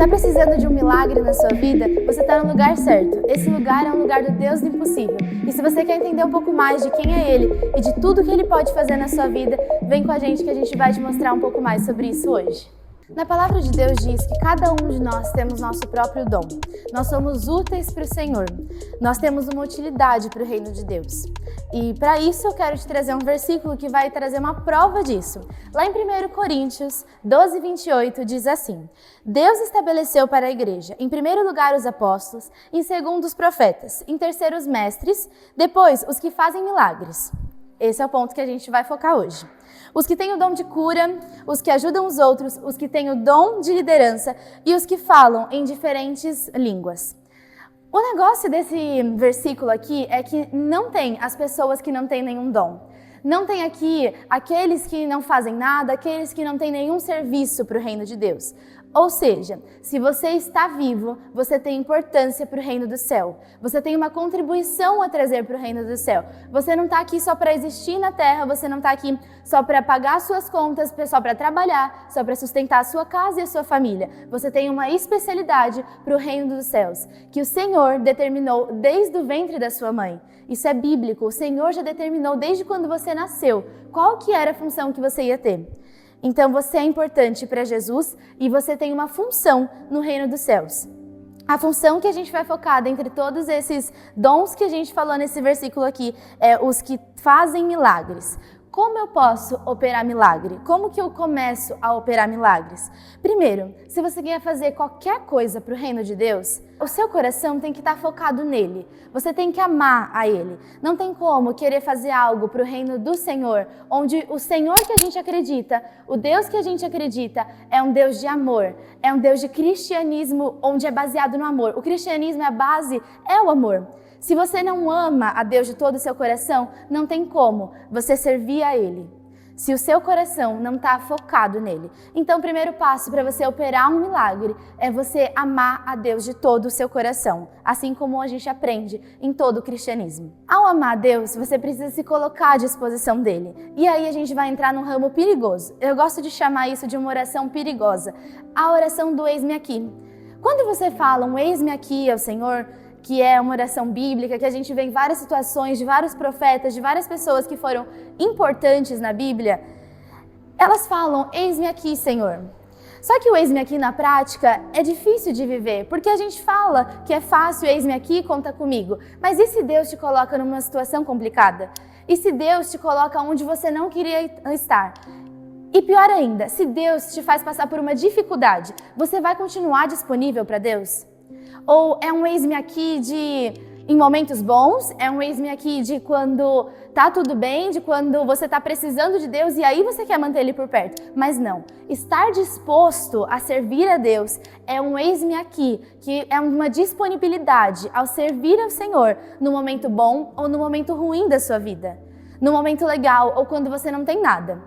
Tá precisando de um milagre na sua vida? Você tá no lugar certo. Esse lugar é um lugar do Deus do impossível. E se você quer entender um pouco mais de quem é Ele e de tudo que Ele pode fazer na sua vida, vem com a gente que a gente vai te mostrar um pouco mais sobre isso hoje. Na palavra de Deus diz que cada um de nós temos nosso próprio dom. Nós somos úteis para o Senhor. Nós temos uma utilidade para o reino de Deus. E para isso eu quero te trazer um versículo que vai trazer uma prova disso. Lá em 1 Coríntios 12:28 diz assim: Deus estabeleceu para a igreja, em primeiro lugar os apóstolos, em segundo os profetas, em terceiro os mestres, depois os que fazem milagres. Esse é o ponto que a gente vai focar hoje. Os que têm o dom de cura, os que ajudam os outros, os que têm o dom de liderança e os que falam em diferentes línguas. O negócio desse versículo aqui é que não tem as pessoas que não têm nenhum dom. Não tem aqui aqueles que não fazem nada, aqueles que não têm nenhum serviço para o reino de Deus. Ou seja, se você está vivo, você tem importância para o reino do céu. Você tem uma contribuição a trazer para o reino do céu. Você não está aqui só para existir na terra, você não está aqui só para pagar suas contas, só para trabalhar, só para sustentar a sua casa e a sua família. Você tem uma especialidade para o reino dos céus, que o Senhor determinou desde o ventre da sua mãe. Isso é bíblico, o Senhor já determinou desde quando você nasceu qual que era a função que você ia ter. Então você é importante para Jesus e você tem uma função no reino dos céus. A função que a gente vai focar dentre todos esses dons que a gente falou nesse versículo aqui é os que fazem milagres. Como eu posso operar milagre? Como que eu começo a operar milagres? Primeiro, se você quer fazer qualquer coisa para o reino de Deus, o seu coração tem que estar focado nele. Você tem que amar a Ele. Não tem como querer fazer algo para o reino do Senhor, onde o Senhor que a gente acredita, o Deus que a gente acredita, é um Deus de amor, é um Deus de cristianismo, onde é baseado no amor. O cristianismo, a base é o amor. Se você não ama a Deus de todo o seu coração, não tem como você servir a Ele. Se o seu coração não está focado nele. Então, o primeiro passo para você operar um milagre é você amar a Deus de todo o seu coração, assim como a gente aprende em todo o cristianismo. Ao amar a Deus, você precisa se colocar à disposição dele. E aí a gente vai entrar num ramo perigoso. Eu gosto de chamar isso de uma oração perigosa. A oração do eis-me aqui. Quando você fala um eis-me aqui ao Senhor, que é uma oração bíblica, que a gente vê em várias situações de vários profetas, de várias pessoas que foram importantes na Bíblia, elas falam, eis-me aqui, Senhor. Só que o eis-me aqui na prática é difícil de viver, porque a gente fala que é fácil, eis-me aqui, conta comigo. Mas e se Deus te coloca numa situação complicada? E se Deus te coloca onde você não queria estar? E pior ainda, se Deus te faz passar por uma dificuldade, você vai continuar disponível para Deus? Ou é um eis-me aqui em momentos bons, é um eis-me aqui de quando tá tudo bem, de quando você tá precisando de Deus e aí você quer manter Ele por perto. Mas não, estar disposto a servir a Deus é um eis-me aqui, que é uma disponibilidade ao servir ao Senhor no momento bom ou no momento ruim da sua vida, no momento legal ou quando você não tem nada.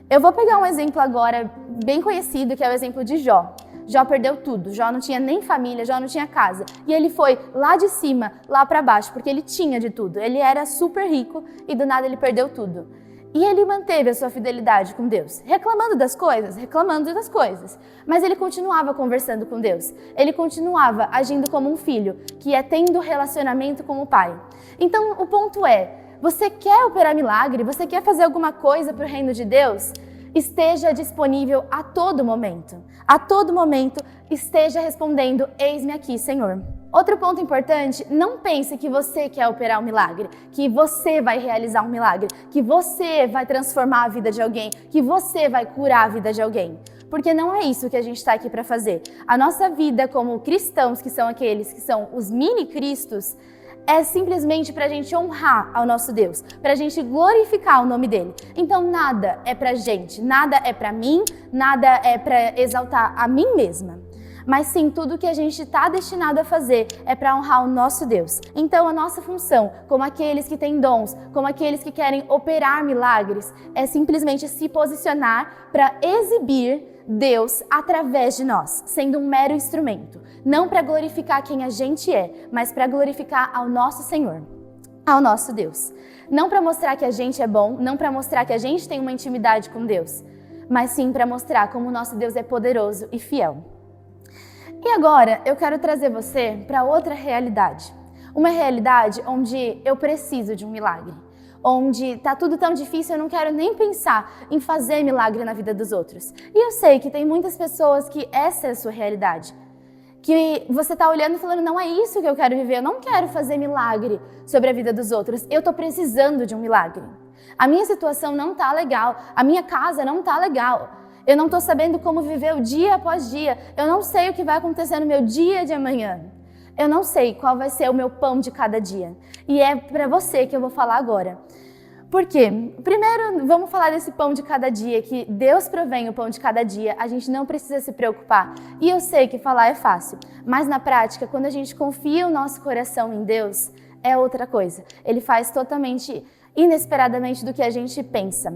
Eu vou pegar um exemplo agora bem conhecido, que é o exemplo de Jó. Jó perdeu tudo, Jó não tinha nem família, Jó não tinha casa. E ele foi lá de cima, lá para baixo, porque ele tinha de tudo. Ele era super rico e do nada ele perdeu tudo. E ele manteve a sua fidelidade com Deus, reclamando das coisas. Mas ele continuava conversando com Deus. Ele continuava agindo como um filho, que é tendo relacionamento com o pai. Então o ponto é, você quer operar milagre? Você quer fazer alguma coisa para o reino de Deus? Esteja disponível a todo momento. A todo momento, esteja respondendo, eis-me aqui, Senhor. Outro ponto importante, não pense que você quer operar um milagre, que você vai realizar um milagre, que você vai transformar a vida de alguém, que você vai curar a vida de alguém. Porque não é isso que a gente está aqui para fazer. A nossa vida como cristãos, que são aqueles que são os mini-cristos, é simplesmente para a gente honrar ao nosso Deus, para a gente glorificar o nome dele. Então nada é para gente, nada é para mim, nada é para exaltar a mim mesma. Mas sim, tudo que a gente está destinado a fazer é para honrar o nosso Deus. Então a nossa função, como aqueles que têm dons, como aqueles que querem operar milagres, é simplesmente se posicionar para exibir Deus através de nós, sendo um mero instrumento. Não para glorificar quem a gente é, mas para glorificar ao nosso Senhor, ao nosso Deus. Não para mostrar que a gente é bom, não para mostrar que a gente tem uma intimidade com Deus, mas sim para mostrar como o nosso Deus é poderoso e fiel. E agora eu quero trazer você para outra realidade. Uma realidade onde eu preciso de um milagre. Onde tá tudo tão difícil, eu não quero nem pensar em fazer milagre na vida dos outros. E eu sei que tem muitas pessoas que essa é a sua realidade. Que você tá olhando e falando, não é isso que eu quero viver, eu não quero fazer milagre sobre a vida dos outros, eu tô precisando de um milagre. A minha situação não tá legal, a minha casa não tá legal. Eu não tô sabendo como viver o dia após dia, eu não sei o que vai acontecer no meu dia de amanhã. Eu não sei qual vai ser o meu pão de cada dia. E é para você que eu vou falar agora. Por quê? Primeiro, vamos falar desse pão de cada dia, que Deus provém o pão de cada dia, a gente não precisa se preocupar. E eu sei que falar é fácil, mas na prática, quando a gente confia o nosso coração em Deus, é outra coisa. Ele faz totalmente, inesperadamente do que a gente pensa.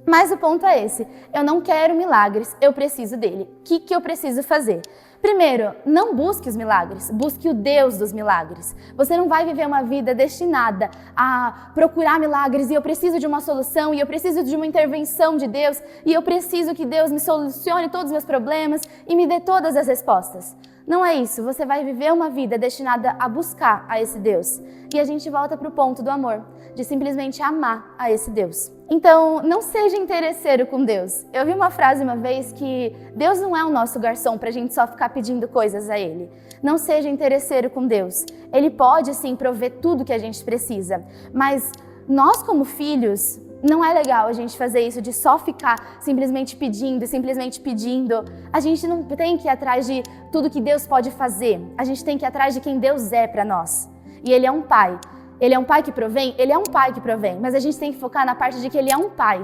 Mas o ponto é esse, eu não quero milagres, eu preciso dele. O que eu preciso fazer? Primeiro, não busque os milagres, busque o Deus dos milagres. Você não vai viver uma vida destinada a procurar milagres e eu preciso de uma solução e eu preciso de uma intervenção de Deus e eu preciso que Deus me solucione todos os meus problemas e me dê todas as respostas. Não é isso, você vai viver uma vida destinada a buscar a esse Deus. E a gente volta para o ponto do amor, de simplesmente amar a esse Deus. Então, não seja interesseiro com Deus. Eu vi uma frase uma vez que Deus não é o nosso garçom para a gente só ficar pedindo coisas a Ele. Não seja interesseiro com Deus. Ele pode sim prover tudo que a gente precisa, mas nós como filhos, não é legal a gente fazer isso de só ficar simplesmente pedindo e simplesmente pedindo. A gente não tem que ir atrás de tudo que Deus pode fazer. A gente tem que ir atrás de quem Deus é para nós. E Ele é um pai. Ele é um pai que provém? Ele é um pai que provém. Mas a gente tem que focar na parte de que Ele é um pai.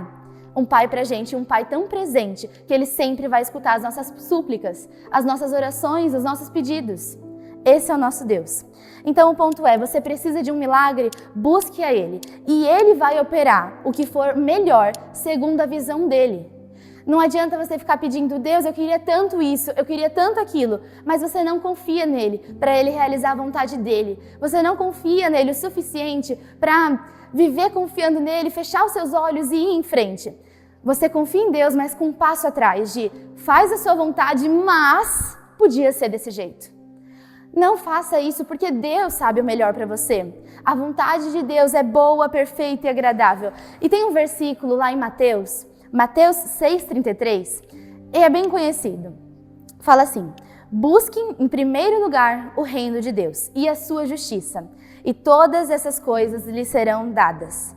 Um pai pra gente, um pai tão presente que Ele sempre vai escutar as nossas súplicas, as nossas orações, os nossos pedidos. Esse é o nosso Deus. Então o ponto é, você precisa de um milagre, busque a Ele. E Ele vai operar o que for melhor segundo a visão dEle. Não adianta você ficar pedindo, Deus, eu queria tanto isso, eu queria tanto aquilo, mas você não confia nele para Ele realizar a vontade dEle. Você não confia nele o suficiente para viver confiando nele, fechar os seus olhos e ir em frente. Você confia em Deus, mas com um passo atrás de faz a sua vontade, mas podia ser desse jeito. Não faça isso porque Deus sabe o melhor para você. A vontade de Deus é boa, perfeita e agradável. E tem um versículo lá em Mateus 6,33, é bem conhecido. Fala assim, busquem em primeiro lugar o reino de Deus e a sua justiça, e todas essas coisas lhes serão dadas.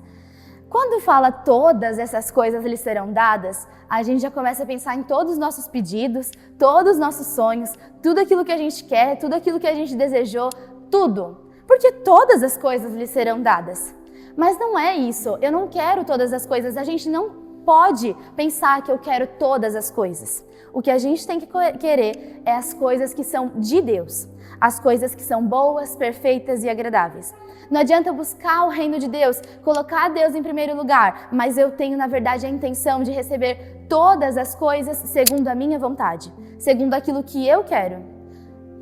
Quando fala todas essas coisas lhes serão dadas, a gente já começa a pensar em todos os nossos pedidos, todos os nossos sonhos, tudo aquilo que a gente quer, tudo aquilo que a gente desejou, tudo. Porque todas as coisas lhes serão dadas. Mas não é isso, eu não quero todas as coisas, a gente não pode pensar que eu quero todas as coisas. O que a gente tem que querer é as coisas que são de Deus. As coisas que são boas, perfeitas e agradáveis. Não adianta buscar o reino de Deus, colocar Deus em primeiro lugar, mas eu tenho, na verdade, a intenção de receber todas as coisas segundo a minha vontade, segundo aquilo que eu quero.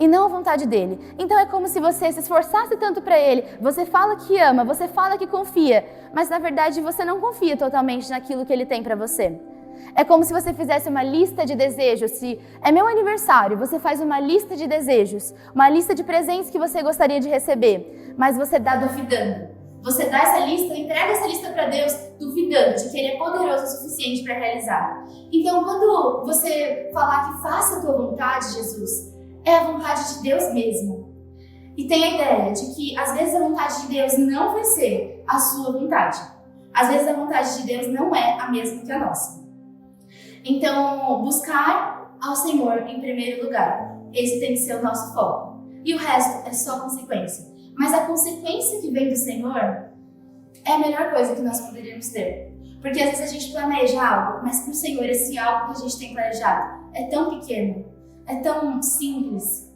E não a vontade dele. Então é como se você se esforçasse tanto para ele, você fala que ama, você fala que confia, mas na verdade você não confia totalmente naquilo que ele tem para você. É como se você fizesse uma lista de desejos. Se é meu aniversário, você faz uma lista de desejos, uma lista de presentes que você gostaria de receber, mas você dá duvidando. Você dá essa lista, entrega essa lista para Deus, duvidando de que Ele é poderoso o suficiente para realizar. Então, quando você falar que faça a tua vontade, Jesus, é a vontade de Deus mesmo. E tem a ideia de que, às vezes, a vontade de Deus não vai ser a sua vontade. Às vezes, a vontade de Deus não é a mesma que a nossa. Então, buscar ao Senhor em primeiro lugar. Esse tem que ser o nosso foco. E o resto é só consequência. Mas a consequência que vem do Senhor é a melhor coisa que nós poderíamos ter. Porque às vezes a gente planeja algo, mas para o Senhor esse algo que a gente tem planejado é tão pequeno, é tão simples.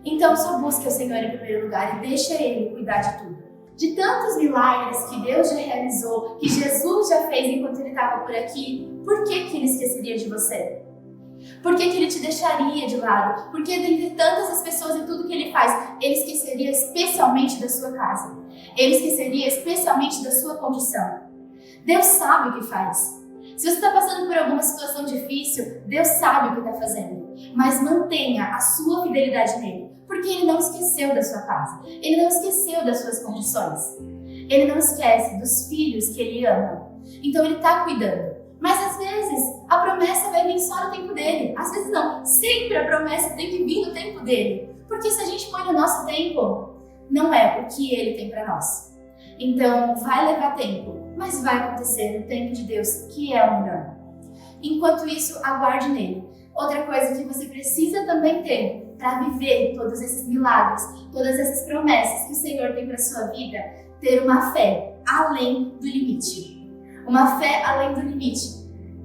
Então só busque o Senhor em primeiro lugar e deixa Ele cuidar de tudo. De tantos milagres que Deus já realizou, que Jesus já fez enquanto Ele estava por aqui, por que Ele esqueceria de você? Por que Ele te deixaria de lado? Porque dentre tantas as pessoas e tudo que Ele faz, Ele esqueceria especialmente da sua casa. Ele esqueceria especialmente da sua condição. Deus sabe o que faz. Se você está passando por alguma situação difícil, Deus sabe o que está fazendo. mas mantenha a sua fidelidade nele, porque ele não esqueceu da sua casa, ele não esqueceu das suas condições, ele não esquece dos filhos que ele ama, então ele está cuidando. Mas às vezes a promessa vai vir só no tempo dele, às vezes não, sempre a promessa tem que vir no tempo dele, porque se a gente põe no nosso tempo, não é o que ele tem para nós. Então vai levar tempo, mas vai acontecer no tempo de Deus, que é o melhor. Enquanto isso, aguarde nele. Outra coisa que você precisa também ter para viver todos esses milagres, todas essas promessas que o Senhor tem para sua vida, ter uma fé além do limite. Uma fé além do limite.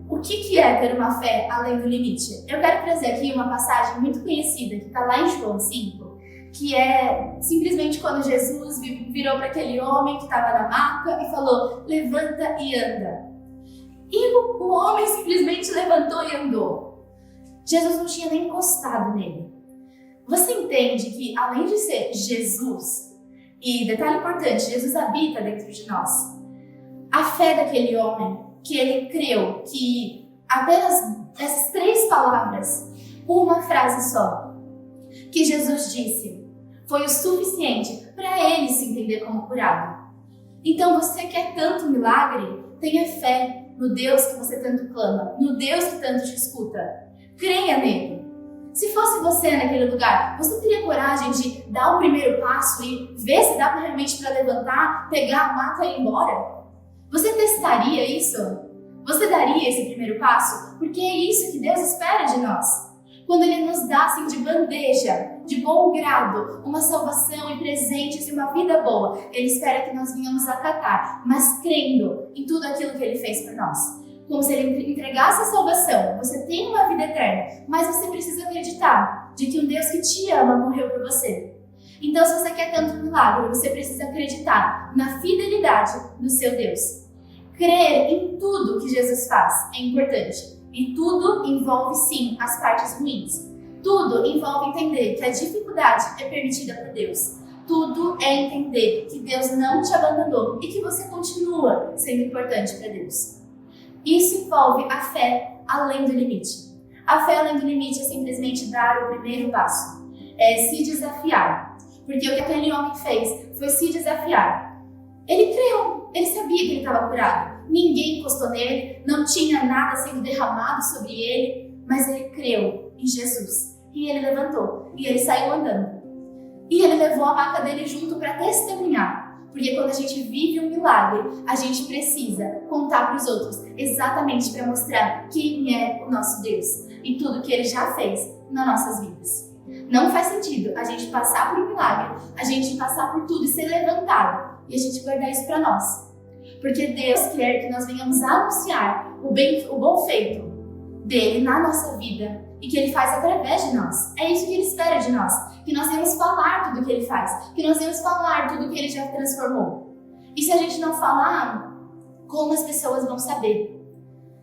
O que é ter uma fé além do limite? Eu quero trazer aqui uma passagem muito conhecida que está lá em João 5, que é simplesmente quando Jesus virou para aquele homem que estava na maca e falou: levanta e anda. E o homem simplesmente levantou e andou. Jesus não tinha nem encostado nele. Você entende que, além de ser Jesus, e detalhe importante, Jesus habita dentro de nós, a fé daquele homem, que ele creu que apenas essas 3 palavras, uma frase só, que Jesus disse, foi o suficiente para ele se entender como curado. Então você quer tanto milagre? Tenha fé no Deus que você tanto clama, no Deus que tanto te escuta. Creia nele. Se fosse você naquele lugar, você teria coragem de dar o primeiro passo e ver se dá realmente para levantar, pegar a maca e ir embora? Você testaria isso? Você daria esse primeiro passo? Porque é isso que Deus espera de nós. Quando Ele nos dá assim de bandeja, de bom grado, uma salvação e presentes e uma vida boa, Ele espera que nós venhamos acatar, mas crendo em tudo aquilo que Ele fez por nós. Como se Ele entregasse a salvação, você tem uma vida eterna, mas você precisa acreditar de que um Deus que te ama morreu por você. Então, se você quer tanto milagre, você precisa acreditar na fidelidade do seu Deus. Crer em tudo que Jesus faz é importante. E tudo envolve, sim, as partes ruins. Tudo envolve entender que a dificuldade é permitida por Deus. Tudo é entender que Deus não te abandonou e que você continua sendo importante para Deus. Isso envolve a fé além do limite. A fé além do limite é simplesmente dar o primeiro passo. É se desafiar. Porque o que aquele homem fez foi se desafiar. Ele creu, ele sabia que ele estava curado. Ninguém encostou nele, não tinha nada sendo derramado sobre ele, mas ele creu em Jesus. E ele levantou, e ele saiu andando. E ele levou a maca dele junto para testemunhar. Porque quando a gente vive um milagre, a gente precisa contar para os outros, exatamente para mostrar quem é o nosso Deus e tudo que Ele já fez nas nossas vidas. Não faz sentido a gente passar por um milagre, a gente passar por tudo e ser levantado e a gente guardar isso para nós. Porque Deus quer que nós venhamos a anunciar o bom feito dele na nossa vida e que Ele faz através de nós. É isso que Ele espera de nós, que nós venhamos falar tudo o que Ele faz, que nós venhamos falar tudo o que Ele já transformou. E se a gente não falar, como as pessoas vão saber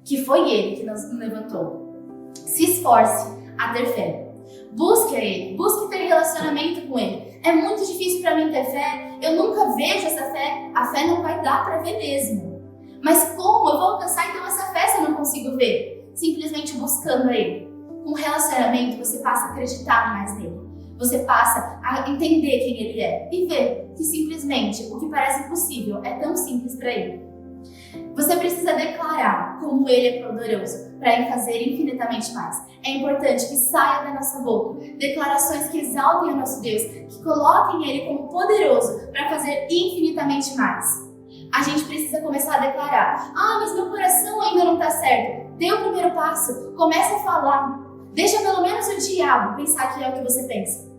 que foi Ele que nos levantou? Se esforce a ter fé. Busque a Ele, busque ter relacionamento com Ele. É muito difícil para mim ter fé, eu nunca vejo essa fé, a fé não vai dar para ver mesmo. Mas como eu vou alcançar então essa fé se eu não consigo ver? Simplesmente buscando a Ele. Com relacionamento você passa a acreditar mais nele. Você passa a entender quem Ele é e ver que simplesmente o que parece impossível é tão simples para Ele. Você precisa declarar como Ele é poderoso para fazer infinitamente mais. É importante que saia da nossa boca declarações que exaltem o nosso Deus, que coloquem Ele como poderoso para fazer infinitamente mais. A gente precisa começar a declarar: mas meu coração ainda não está certo. Dê o primeiro passo, comece a falar. Deixa pelo menos o diabo pensar que é o que você pensa.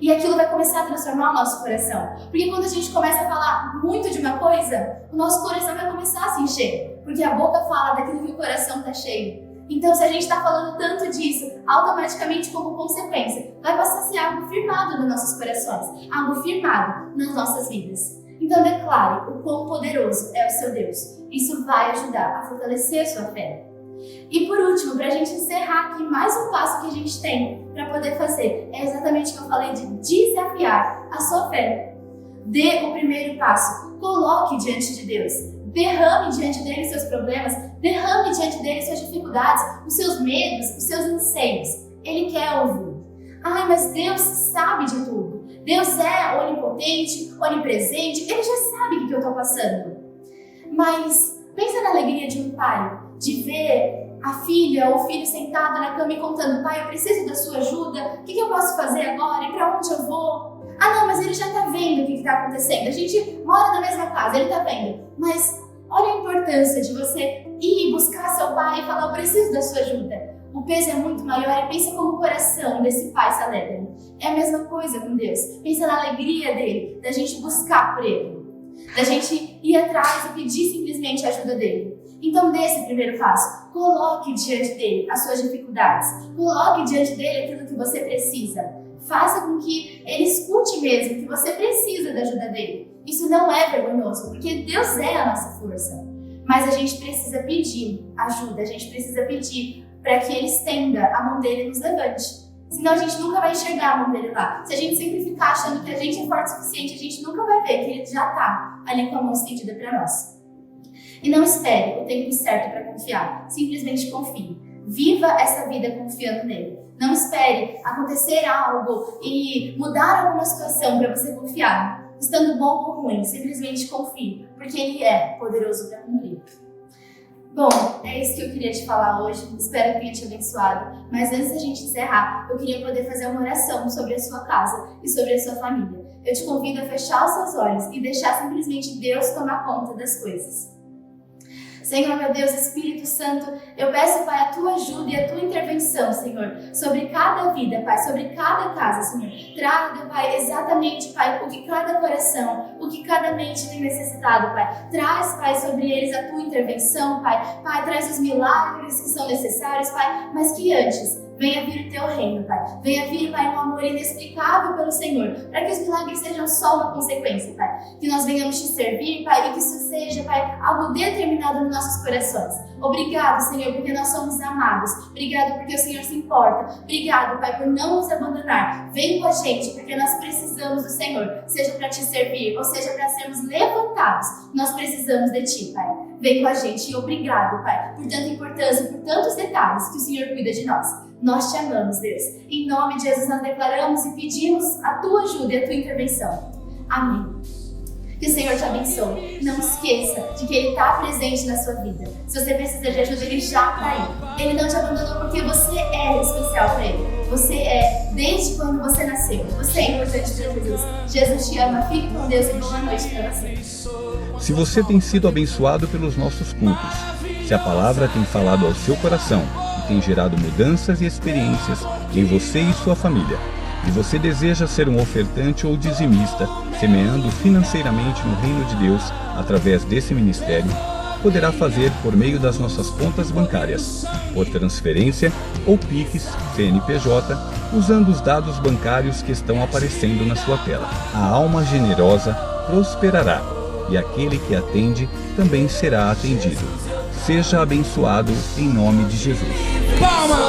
E aquilo vai começar a transformar o nosso coração. Porque quando a gente começa a falar muito de uma coisa, o nosso coração vai começar a se encher. Porque a boca fala daquilo que o coração está cheio. Então, se a gente está falando tanto disso, automaticamente, como consequência, vai passar a ser algo firmado nos nossos corações. Algo firmado nas nossas vidas. Então, declare o quão poderoso é o seu Deus. Isso vai ajudar a fortalecer a sua fé. E por último, para a gente encerrar aqui, mais um passo que a gente tem para poder fazer é exatamente o que eu falei de desafiar a sua fé. Dê o primeiro passo, coloque diante de Deus, derrame diante dele seus problemas, derrame diante dele suas dificuldades, os seus medos, os seus anseios. Ele quer ouvir. Ai, mas Deus sabe de tudo. Deus é onipotente, onipresente, Ele já sabe o que eu estou passando. Mas pensa na alegria de um pai, de ver a filha ou o filho sentado na cama e contando: pai, eu preciso da sua ajuda, o que eu posso fazer agora e para onde eu vou? Ah não, mas ele já está vendo o que está acontecendo, a gente mora na mesma casa, ele está vendo. Mas olha a importância de você ir buscar seu pai e falar: eu preciso da sua ajuda. O peso é muito maior e pensa como o coração desse pai se alegra. É a mesma coisa com Deus. Pensa na alegria dele, da gente buscar por ele, da gente ir atrás e pedir simplesmente a ajuda dele. Então dê esse primeiro passo. Coloque diante dele as suas dificuldades. Coloque diante dele aquilo que você precisa. Faça com que ele escute mesmo que você precisa da ajuda dele. Isso não é vergonhoso, porque Deus é a nossa força. Mas a gente precisa pedir ajuda, a gente precisa pedir para que ele estenda a mão dele e nos levante. Senão a gente nunca vai enxergar a mão dele lá. Se a gente sempre ficar achando que a gente é forte o suficiente, a gente nunca vai ver que ele já está ali com a mão estendida para nós. E não espere o tempo certo para confiar. Simplesmente confie. Viva essa vida confiando nele. Não espere acontecer algo e mudar alguma situação para você confiar. Estando bom ou ruim, simplesmente confie, porque ele é poderoso para cumprir. Bom, é isso que eu queria te falar hoje. Espero que tenha te abençoado. Mas antes da gente encerrar, eu queria poder fazer uma oração sobre a sua casa e sobre a sua família. Eu te convido a fechar os seus olhos e deixar simplesmente Deus tomar conta das coisas. Senhor, meu Deus, Espírito Santo, eu peço, Pai, a Tua ajuda e a Tua intervenção, Senhor, sobre cada vida, Pai, sobre cada casa, Senhor. Traga, Pai, exatamente, Pai, o que cada coração, o que cada mente tem necessitado, Pai. Traz, Pai, sobre eles a Tua intervenção, Pai. Pai, traz os milagres que são necessários, Pai, mas que antes venha vir o Teu reino, Pai. Venha vir, Pai, um amor inexplicável pelo Senhor, para que os milagres sejam só uma consequência, Pai. Que nós venhamos Te servir, Pai, e que isso seja, Pai, algo determinado nos nossos corações. Obrigado, Senhor, porque nós somos amados. Obrigado porque o Senhor se importa. Obrigado, Pai, por não nos abandonar. Vem com a gente, porque nós precisamos do Senhor, seja para Te servir, ou seja para sermos levantados. Nós precisamos de Ti, Pai. Vem com a gente e obrigado, Pai, por tanta importância, por tantos detalhes que o Senhor cuida de nós. Nós Te amamos, Deus. Em nome de Jesus nós declaramos e pedimos a Tua ajuda e a Tua intervenção. Amém. Que o Senhor te abençoe. Não esqueça de que Ele está presente na sua vida. Se você precisa de ajuda, Ele já está aí. Ele não te abandonou porque você é especial para Ele. Você é desde quando você nasceu. Você é importante para Jesus. Jesus te ama. Fique com Deus e boa noite para você. Se você tem sido abençoado pelos nossos cultos, se a palavra tem falado ao seu coração e tem gerado mudanças e experiências em você e sua família, e você deseja ser um ofertante ou dizimista, semeando financeiramente no reino de Deus através desse ministério, poderá fazer por meio das nossas contas bancárias, por transferência ou Pix, CNPJ, usando os dados bancários que estão aparecendo na sua tela. A alma generosa prosperará, e aquele que atende também será atendido. Seja abençoado em nome de Jesus. Palmas!